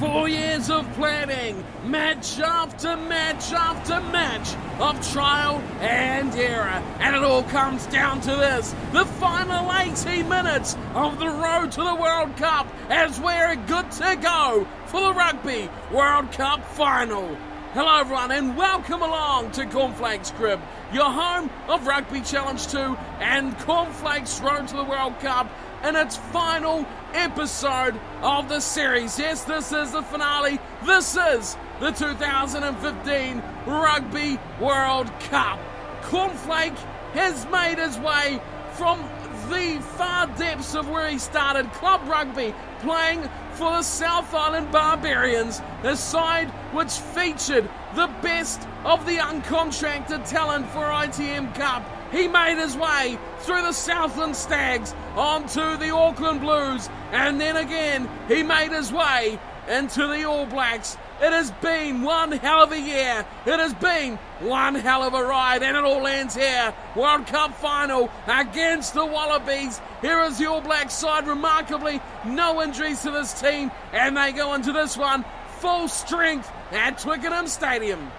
4 years of planning, match after match after match of trial and error. And it all comes down to this, the final 80 minutes of the road to the World Cup as we're good to go for the Rugby World Cup final. Hello everyone and welcome along to Cornflakes Crib, your home of Rugby Challenge 2 and Cornflakes Road to the World Cup in its final episode of the series. Yes, this is the finale. This is the 2015 Rugby World Cup. Cornflake has made his way from the far depths of where he started club rugby, playing for the South Island Barbarians, a side which featured the best of the uncontracted talent for ITM Cup. He made his way through the Southland Stags onto the Auckland Blues, and then again he made his way into the All Blacks. It has been one hell of a year. It has been one hell of a ride, and it all ends here. World Cup final against the Wallabies. Here is the All Blacks side. Remarkably, no injuries to this team, and they go into this one full strength at Twickenham Stadium.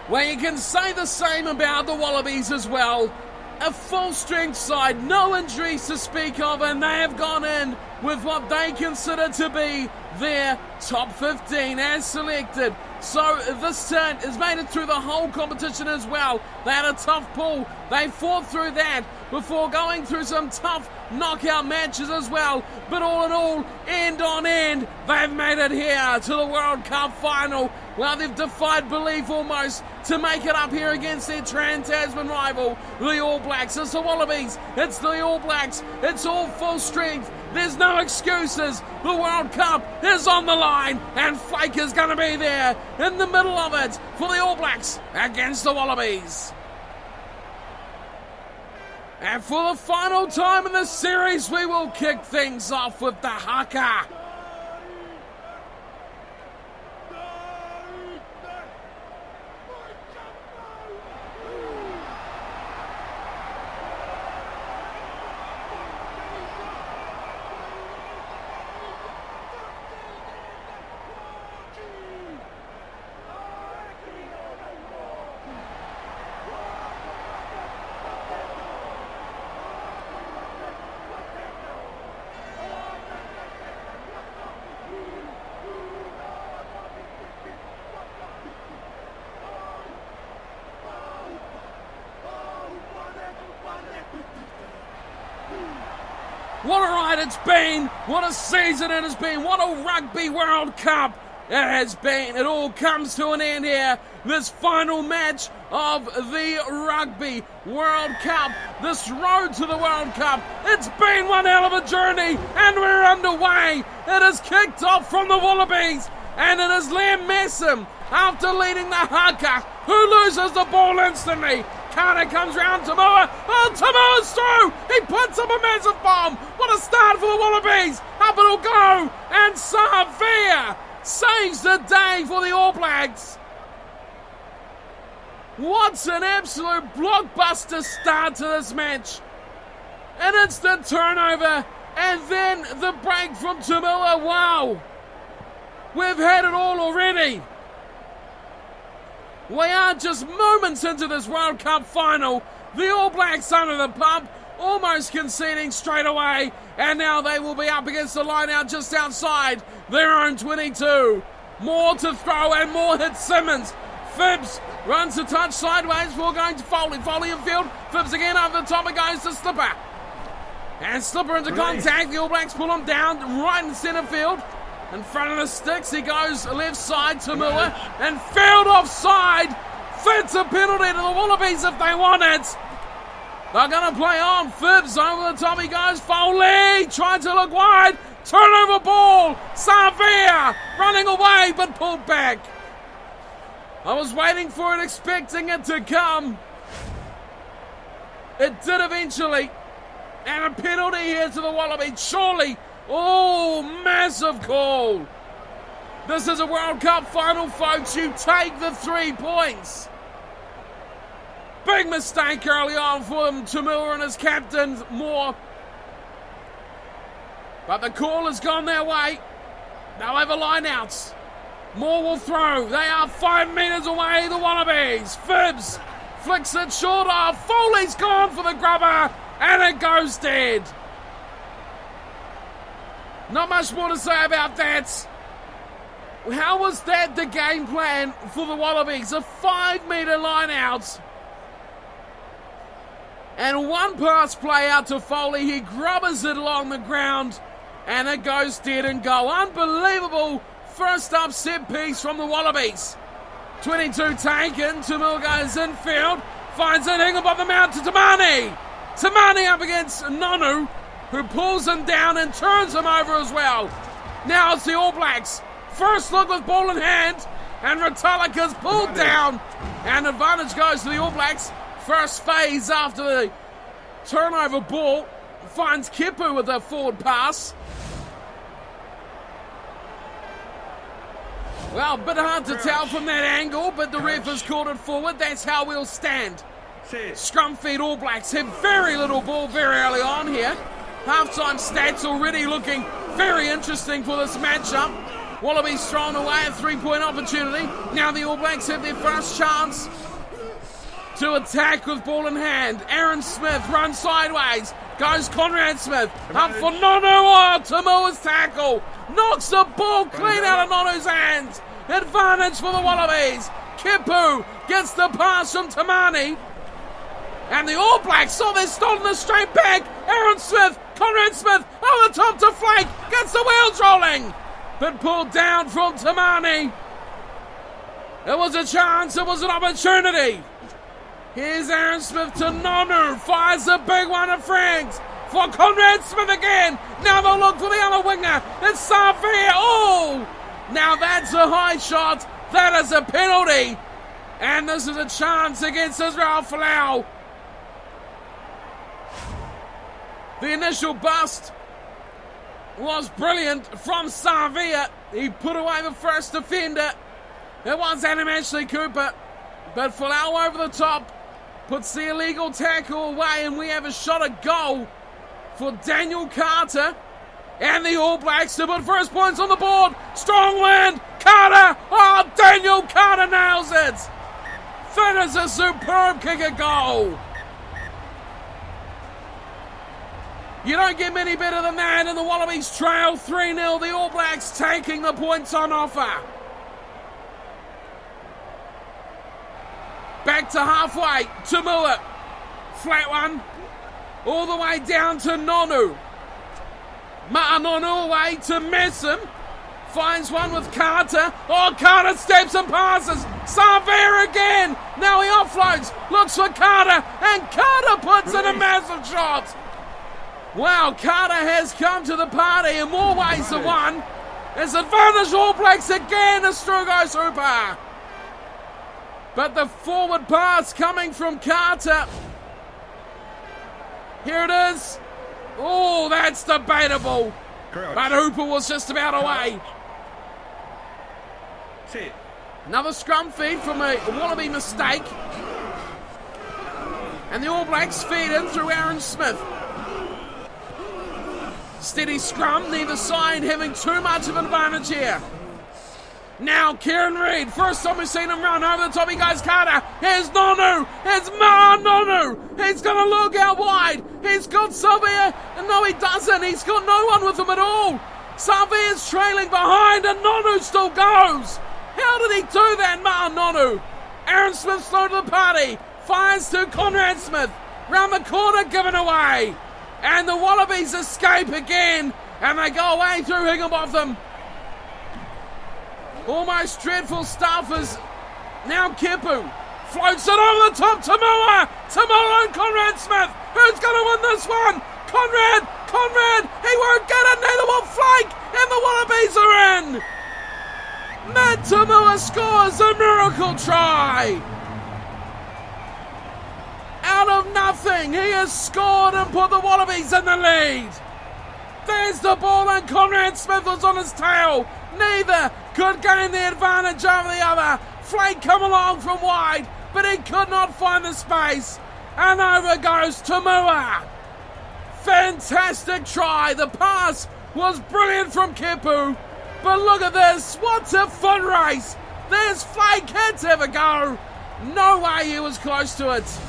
Well, you can say the same about the Wallabies as well. A full-strength side, no injuries to speak of, and they have gone in with what they consider to be their top 15 as selected. So this team has made it through the whole competition as well. They had a tough pull. They fought through that before going through some tough knockout matches as well. But all in all, end on end, they've made it here to the World Cup final. Well, they've defied belief almost to make it up here against their Trans-Tasman rival, the All Blacks. It's the Wallabies, it's the All Blacks, it's all full strength. There's no excuses. The World Cup is on the line, and Flake is going to be there in the middle of it for the All Blacks against the Wallabies. And for the final time in the series, we will kick things off with the haka. What a ride it's been, what a season it has been, what a Rugby World Cup it has been. It all comes to an end here, this final match of the Rugby World Cup, this road to the World Cup. It's been one hell of a journey, and we're underway. It has kicked off from the Wallabies, and it is Liam Messam, after leading the haka, who loses the ball instantly. Carter comes round, Tamua. Oh, Tamua's through! He puts up a massive bomb! What a start for the Wallabies! Up it'll go! And Savia saves the day for the All Blacks. What an absolute blockbuster start to this match. An instant turnover, and then the break from Tamua. Wow! We've had it all already. We are just moments into this World Cup final. The All Blacks under the pump, almost conceding straight away. And now they will be up against the line out just outside their own 22. More to throw and more hits Simmons. Phibbs runs the touch sideways before going to Foley. Foley in field. Phibbs again over the top. It goes to Slipper. And Slipper into contact. The All Blacks pull him down right in centre field. In front of the sticks, he goes left side to Miller, and field offside. Fits a penalty to the Wallabies if they want it. They're going to play on. Phibbs over the top he goes. Foley trying to look wide. Turnover ball. Savia running away but pulled back. I was waiting for it, expecting it to come. It did eventually. And a penalty here to the Wallabies. Surely. Oh, massive call. This is a World Cup final, folks. You take the 3 points. Big mistake early on for him, Tamua and his captain, Moore. But the call has gone their way. They'll have a line out. Moore will throw. They are 5 metres away, the Wallabies. Phibbs flicks it short off. Foley's gone for the grubber, and it goes dead. Not much more to say about that. How was that the game plan for the Wallabies? A 5 metre line out. And one pass play out to Foley. He grubbers it along the ground, and it goes dead and goal. Unbelievable first up set piece from the Wallabies. 22 taken. Tamil goes infield. Finds it above the mount to Tamani. Tamani up against Nonu, who pulls him down and turns him over as well. Now it's the All Blacks. First look with ball in hand, and Retalika's pulled down, and advantage goes to the All Blacks. First phase after the turnover ball finds Kipu with a forward pass. Well, a bit hard to tell from that angle, but the ref has called it forward. That's how we'll stand. Scrum feed All Blacks have very little ball very early on here. Halftime stats already looking very interesting for this matchup. Wallabies thrown away a 3-point opportunity. Now the All Blacks have their first chance to attack with ball in hand. Aaron Smith runs sideways. Goes Conrad Smith. Up for Nonu. Oh, Tamua's tackle. Knocks the ball clean out of Nonu's hands. Advantage for the Wallabies. Kipu gets the pass from Tamani. And the All Blacks saw they're stolen the straight back. Aaron Smith, Conrad Smith, over the top to Flake. Gets the wheels rolling. But pulled down from Tamani. It was a chance. It was an opportunity. Here's Aaron Smith to Nonu. Fires a big one at Franks. For Conrad Smith again. Now they'll look for the other winger. It's Savia. Oh! Now that's a high shot. That is a penalty. And this is a chance against Israel Folau. The initial bust was brilliant from Savia. He put away the first defender. It was Adam Ashley Cooper. But Folau over the top puts the illegal tackle away, and we have a shot at goal for Daniel Carter. And the All Blacks to put first points on the board. Strong wind. Carter. Oh, Daniel Carter nails it. That is a superb kick at goal. You don't get many better than that, and the Wallabies trail 3-0. The All Blacks taking the points on offer. Back to halfway. Tamua. Flat one. All the way down to Nonu. Ma'anonu away to Messam. Finds one with Carter. Oh, Carter steps and passes. Savia again. Now he offloads. Looks for Carter. And Carter puts in a massive shot. Wow, Carter has come to the party in more ways than one. It's advantage All Blacks again. Astrugo Super. But the forward pass coming from Carter. Here it is. Oh, that's debatable. But Hooper was just about away. Another scrum feed from a Wallaby mistake. And the All Blacks feed in through Aaron Smith. Steady scrum, neither side having too much of an advantage here. Now Kieran Reid, first time we've seen him run over the top, he goes Carter. Here's Nonu, here's Nonu. He's going to look out wide. He's got Savia, and no he doesn't. He's got no one with him at all. Savia's trailing behind, and Nonu still goes. How did he do that, Nonu? Aaron Smith slow to the party. Fires to Conrad Smith. Round the corner, given away. And the Wallabies escape again, and they go away through Higginbotham. Almost dreadful stuff as now Kipu floats it over the top. Tamua and Conrad Smith. Who's going to win this one? Conrad. He won't get it. Neither will Flake. And the Wallabies are in. Matt Tamua scores a miracle try. Out of nothing, he has scored and put the Wallabies in the lead. There's the ball, and Conrad Smith was on his tail. Neither could gain the advantage over the other. Flake come along from wide, but he could not find the space. And over goes Tamua. Fantastic try. The pass was brilliant from Kepu. But look at this, what a foot race. There's Flake, had to have a go. No way he was close to it.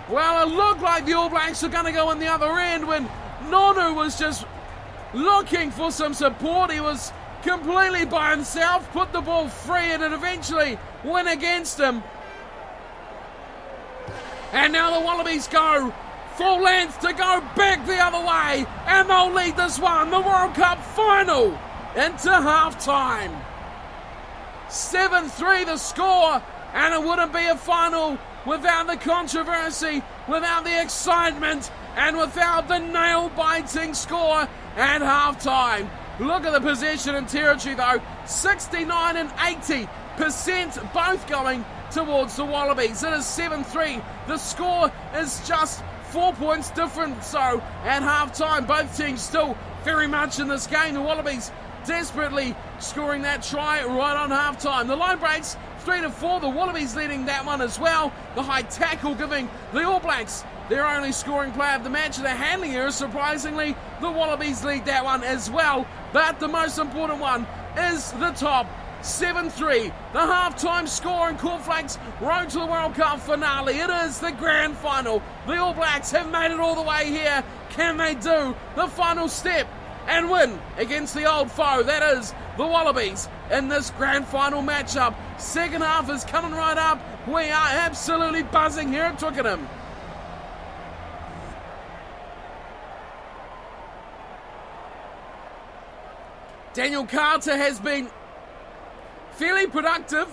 Well, it looked like the All Blacks were going to go in the other end when Nonu was just looking for some support. He was completely by himself, put the ball free and it eventually went against him. And now the Wallabies go full length to go back the other way, and they'll lead this one, the World Cup final, into half-time. 7-3 the score, and it wouldn't be a final without the controversy, without the excitement, and without the nail-biting score at half-time. Look at the possession and territory though, 69 and 80%, both going towards the Wallabies. It is 7-3. The score is just 4 points different. So at half-time, both teams still very much in this game. The Wallabies desperately scoring that try right on half-time. The line breaks 3-4. The Wallabies leading that one as well. The high tackle giving the All Blacks their only scoring player of the match. The handling here, surprisingly, the Wallabies lead that one as well. But the most important one is the top. 7-3, the half-time score, and Cornflakes road to the World Cup finale. It is the grand final. The All Blacks have made it all the way here. Can they do the final step and win against the old foe? That is the Wallabies in this grand final matchup. Second half is coming right up. We are absolutely buzzing here at Twickenham. Daniel Carter has been fairly productive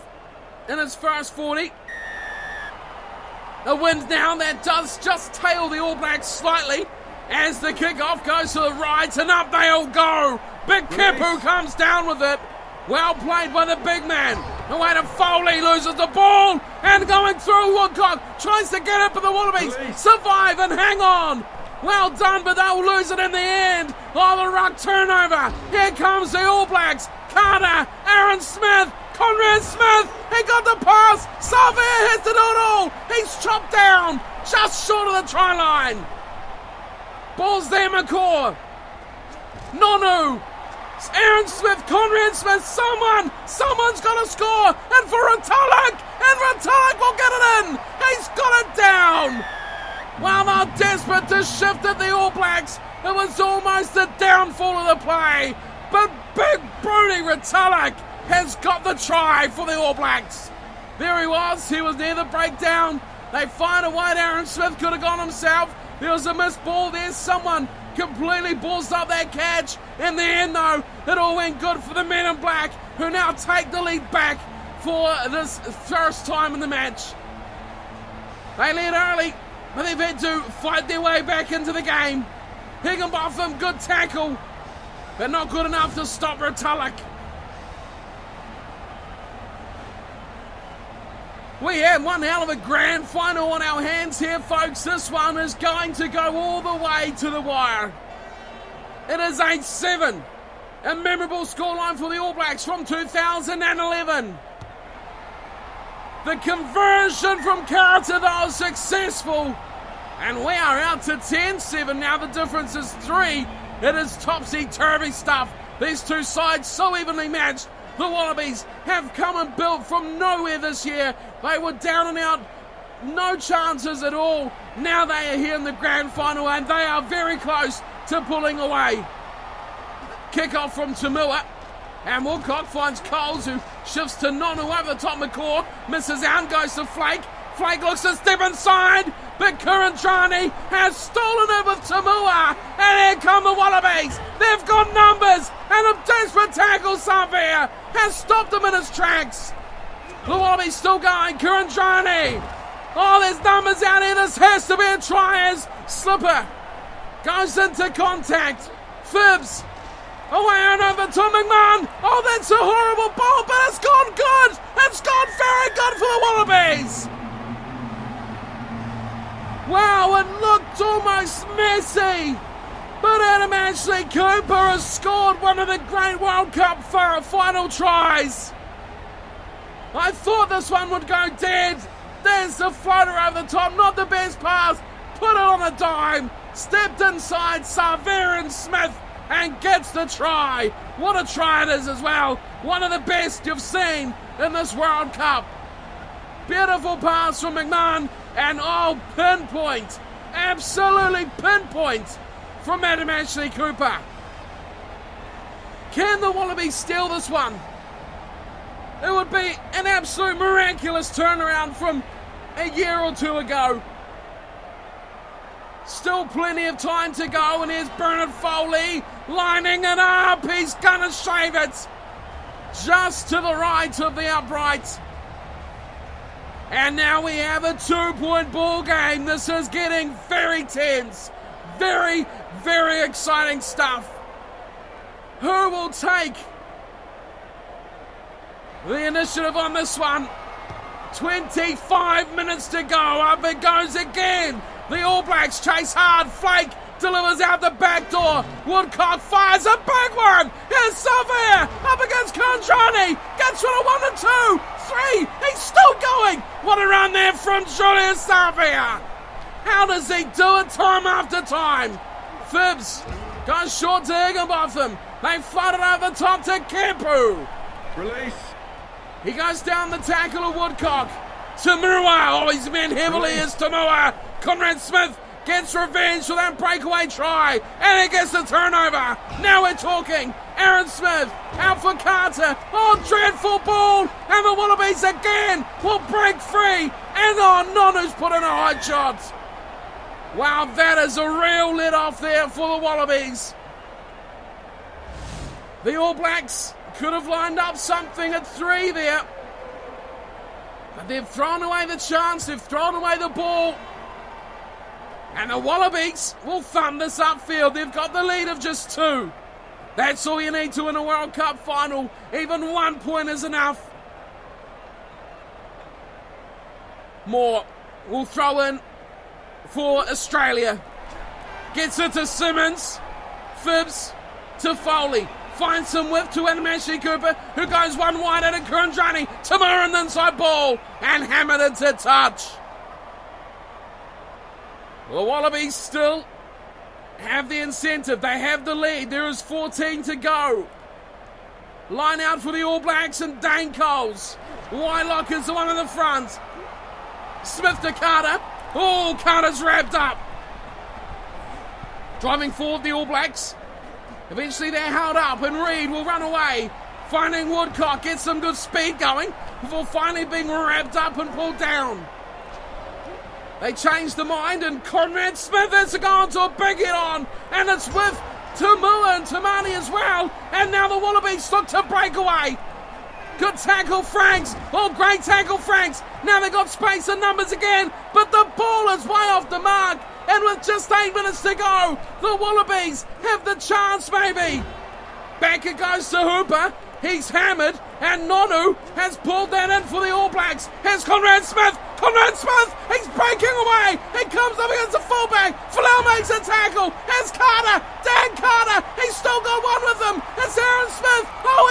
in his first 40. A wind now that does just tail the All Blacks slightly as the kickoff goes to the right, and up they all go. Big Kepu comes down with it. Well played by the big man. Away to Foley, loses the ball, and going through Woodcock, tries to get it, but the Wallabies survive and hang on. Well done, but they'll lose it in the end. Oh, the ruck turnover. Here comes the All Blacks. Carter, Aaron Smith, Conrad Smith, he got the pass. Salvia has to do it all. He's chopped down just short of the try line. Ball's there, McCaw. Nonu, Aaron Smith, Conrad Smith, someone's got to score. And for Retallick, and Retallick will get it in. He's got it down. Well, they're desperate to shift at the All Blacks. It was almost the downfall of the play. But big Brody Retallick has got the try for the All Blacks. There he was near the breakdown. They find a wide. Aaron Smith could have gone himself. There was a missed ball there. Someone completely balls up that catch. In the end, though, it all went good for the men in black, who now take the lead back for this first time in the match. They led early, but they've had to fight their way back into the game. Higginbotham, good tackle, but not good enough to stop Retallick. We have one hell of a grand final on our hands here, folks. This one is going to go all the way to the wire. It is 8-7, a memorable scoreline for the All Blacks from 2011. The conversion from Carter, though, successful. And we are out to 10-7 now. The difference is 3. It is topsy-turvy stuff. These two sides so evenly matched. The Wallabies have come and built from nowhere this year. They were down and out, no chances at all. Now they are here in the grand final, and they are very close to pulling away. Kick-off from Tamua. And Woodcock finds Coles, who shifts to Nonu over the top. McCaw misses out, goes to Flake. Flake looks to step inside, but Kurandrani has stolen it with Tamua. And here come the Wallabies. They've got numbers, and a desperate tackle, Savia, has stopped them in his tracks. The Wallabies still going. Kurandrani. Oh, there's numbers out here. This has to be a try as Slipper goes into contact. Phibbs. Away and over to McMahon. Oh, that's a horrible ball, but it's gone good. It's gone very good for the Wallabies. Wow, it looked almost messy. But Adam Ashley Cooper has scored one of the great World Cup final tries. I thought this one would go dead. There's the floater over the top. Not the best pass. Put it on a dime. Stepped inside. Savia and Smith and gets the try. What a try it is as well. One of the best you've seen in this World Cup. Beautiful pass from McMahon, and pinpoint, absolutely pinpoint from Adam Ashley Cooper. Can the Wallabies steal this one? It would be an absolute miraculous turnaround from a year or two ago. Still plenty of time to go, and here's Bernard Foley lining it up. He's gonna shave it just to the right of the upright. And now we have a 2-point ball game. This is getting very tense. Very, very exciting stuff. Who will take the initiative on this one? 25 minutes to go. Up it goes again. The All Blacks chase hard. Flake delivers out the back door. Woodcock fires a big one. Here's Savia up against Conjani. Gets rid of 1 and 2. 3. He's still going. What a run there from Julius Savia. How does he do it time after time? Phibbs goes short to Higginbotham. They float it over the top to Kempu. Release. He goes down the tackle of Woodcock. Tamua. He's met heavily as Tamua. Conrad Smith gets revenge for that breakaway try, and he gets the turnover. Now we're talking. Aaron Smith out for Carter. Dreadful ball, and the Wallabies again will break free. And Nonu's put in a high shot. Wow, that is a real let off there for the Wallabies. The All Blacks could have lined up something at 3 there, but they've thrown away the chance. They've thrown away the ball. And the Wallabies will thumb this upfield. They've got the lead of just 2. That's all you need to win a World Cup final. Even 1 point is enough. Moore will throw in for Australia. Gets it to Simmons. Phibbs to Foley. Finds some width to Adam Ashley Cooper, who goes one wide at a Kurandrani. Tamura in the inside ball and hammered into touch. The Wallabies still have the incentive. They have the lead. There is 14 to go. Line out for the All Blacks and Dane Coles. Whitelock is the one in the front. Smith to Carter. Carter's wrapped up. Driving forward the All Blacks. Eventually they're held up and Reed will run away. Finding Woodcock, gets some good speed going before finally being wrapped up and pulled down. They change the mind, and Conrad Smith has gone to a big hit on, and it's with Tamua and Tamani as well, and now the Wallabies look to break away. Good tackle, Franks. Great tackle, Franks. Now they've got space and numbers again, but the ball is way off the mark, and with just 8 minutes to go, the Wallabies have the chance maybe. Back it goes to Hooper. He's hammered, and Nonu has pulled that in for the All Blacks. Here's Conrad Smith. Conrad Smith, he's breaking away. He comes up against the fullback. Folau makes a tackle. Here's Carter. Dan Carter. He's still got one with him. It's Aaron Smith.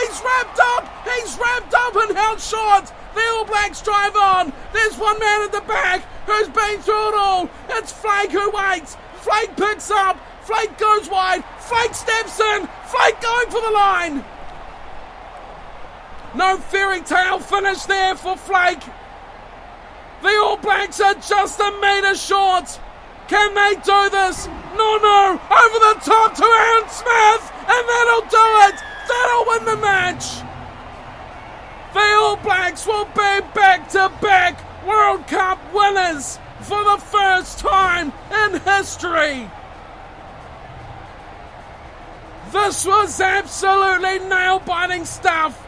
He's wrapped up. He's wrapped up and held short. The All Blacks drive on. There's one man at the back who's been through it all. It's Flake who waits. Flake picks up. Flake goes wide. Flake steps in. Flake going for the line. No fairy tale finish there for Flake. The All Blacks are just a metre short. Can they do this? No, over the top to Aaron Smith, and that'll do it. That'll win the match. The All Blacks will be back-to-back World Cup winners for the first time in history. This was absolutely nail-biting stuff.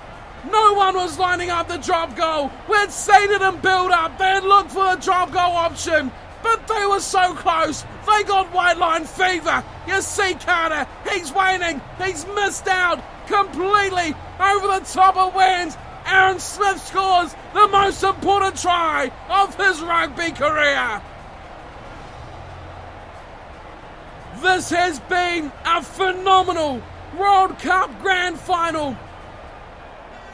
No one was lining up the drop goal. We'd seen it in build-up. They had looked for the drop goal option, but they were so close. They got white line fever. You see Carter, he's waiting. He's missed out completely over the top of wind. Aaron Smith scores the most important try of his rugby career. This has been a phenomenal World Cup Grand Final.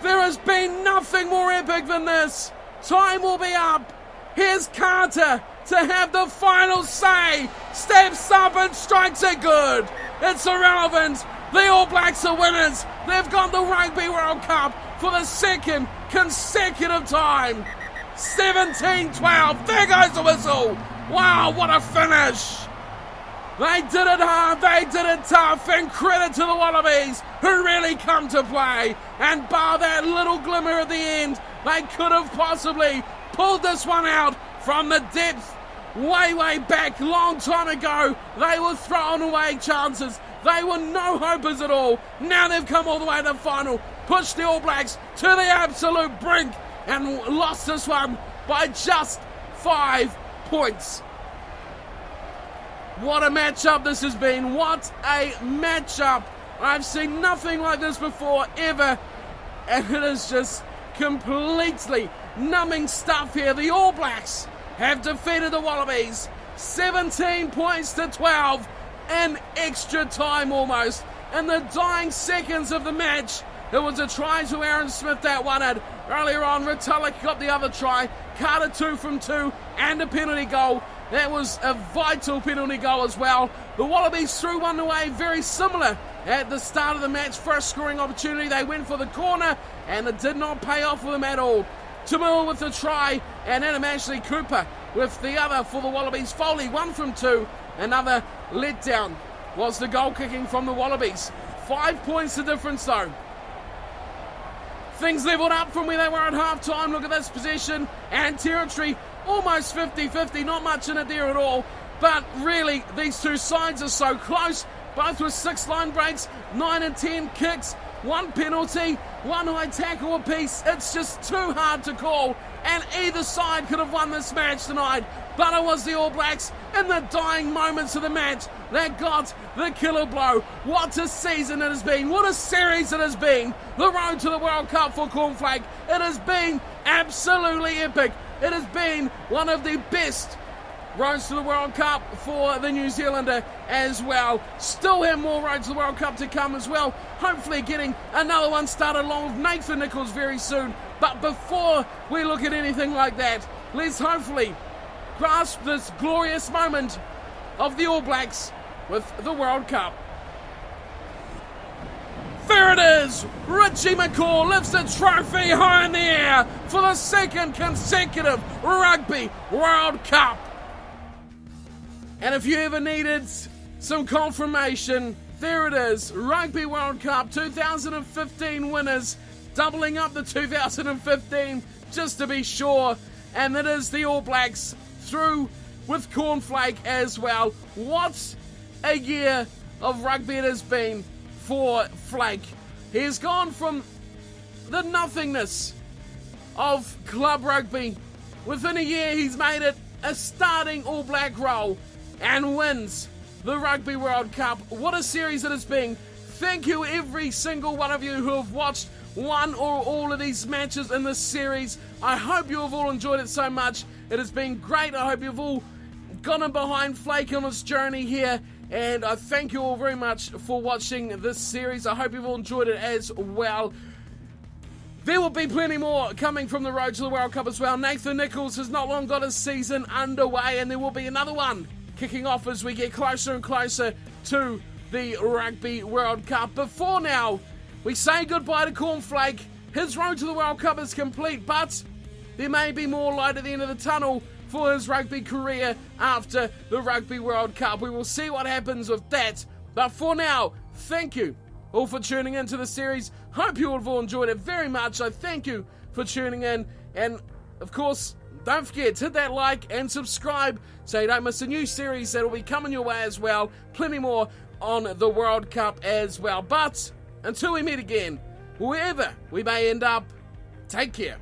There has been nothing more epic than this. Time will be up. Here's Carter to have the final say. Steps up and strikes it good. It's irrelevant. The All Blacks are winners. They've got the Rugby World Cup for the second consecutive time. 17-12. There goes the whistle. Wow, what a finish. They did it hard, they did it tough, and credit to the Wallabies who really come to play. And bar that little glimmer at the end, they could have possibly pulled this one out from the depth way back, long time ago. They were throwing away chances. They were no hopers at all. Now they've come all the way to the final, pushed the All Blacks to the absolute brink, and lost this one by just 5 points. What a matchup this has been. What a matchup. I've seen nothing like this before, ever. And it is just completely numbing stuff here. The All Blacks have defeated the Wallabies 17 points to 12 in extra time almost. In the dying seconds of the match, it was a try to Aaron Smith that won it. Earlier on, Retallick got the other try. Carter 2 from 2 and a penalty goal. That was a vital penalty goal as well. The Wallabies threw one away very similar at the start of the match. First scoring opportunity, they went for the corner and it did not pay off for them at all. Tamil with the try and Adam Ashley Cooper with the other for the Wallabies. Foley 1 from 2. Another letdown was the goal kicking from the Wallabies. 5 points the difference though. Things levelled up from where they were at half-time. Look at this possession and territory. Almost 50-50, not much in it there at all. But really, these two sides are so close. Both with 6 line breaks, 9 and 10 kicks, 1 penalty, 1 high tackle apiece. It's just too hard to call. And either side could have won this match tonight. But it was the All Blacks in the dying moments of the match that got the killer blow. What a season it has been. What a series it has been. The road to the World Cup for Cornflake. It has been absolutely epic. It has been one of the best roads to the World Cup for the New Zealander as well. Still have more roads to the World Cup to come as well. Hopefully getting another one started along with Nathan Nichols very soon. But before we look at anything like that, let's hopefully grasp this glorious moment of the All Blacks with the World Cup. There it is! Richie McCaw lifts the trophy high in the air for the second consecutive Rugby World Cup. And if you ever needed some confirmation, there it is. Rugby World Cup 2015 winners, doubling up the 2015 just to be sure. And it is the All Blacks through with Cornflake as well. What a year of rugby it has been for Flake. He's gone from the nothingness of club rugby. Within a year, he's made it a starting All Black role and wins the Rugby World Cup. What a series it has been. Thank you every single one of you who have watched one or all of these matches in this series. I hope you have all enjoyed it so much. It has been great. I hope you've all gone in behind Flake on his journey here. And I thank you all very much for watching this series. I hope you've all enjoyed it as well. There will be plenty more coming from the road to the World Cup as well. Nathan Nichols has not long got his season underway, and there will be another one kicking off as we get closer and closer to the Rugby World Cup. But for now, we say goodbye to Cornflake. His road to the World Cup is complete, but there may be more light at the end of the tunnel for his rugby career after the Rugby World Cup. We will see what happens with that. But for now, thank you all for tuning into the series. Hope you all have all enjoyed it very much. I thank you for tuning in. And, of course, don't forget to hit that like and subscribe so you don't miss a new series that will be coming your way as well. Plenty more on the World Cup as well. But until we meet again, wherever we may end up, take care.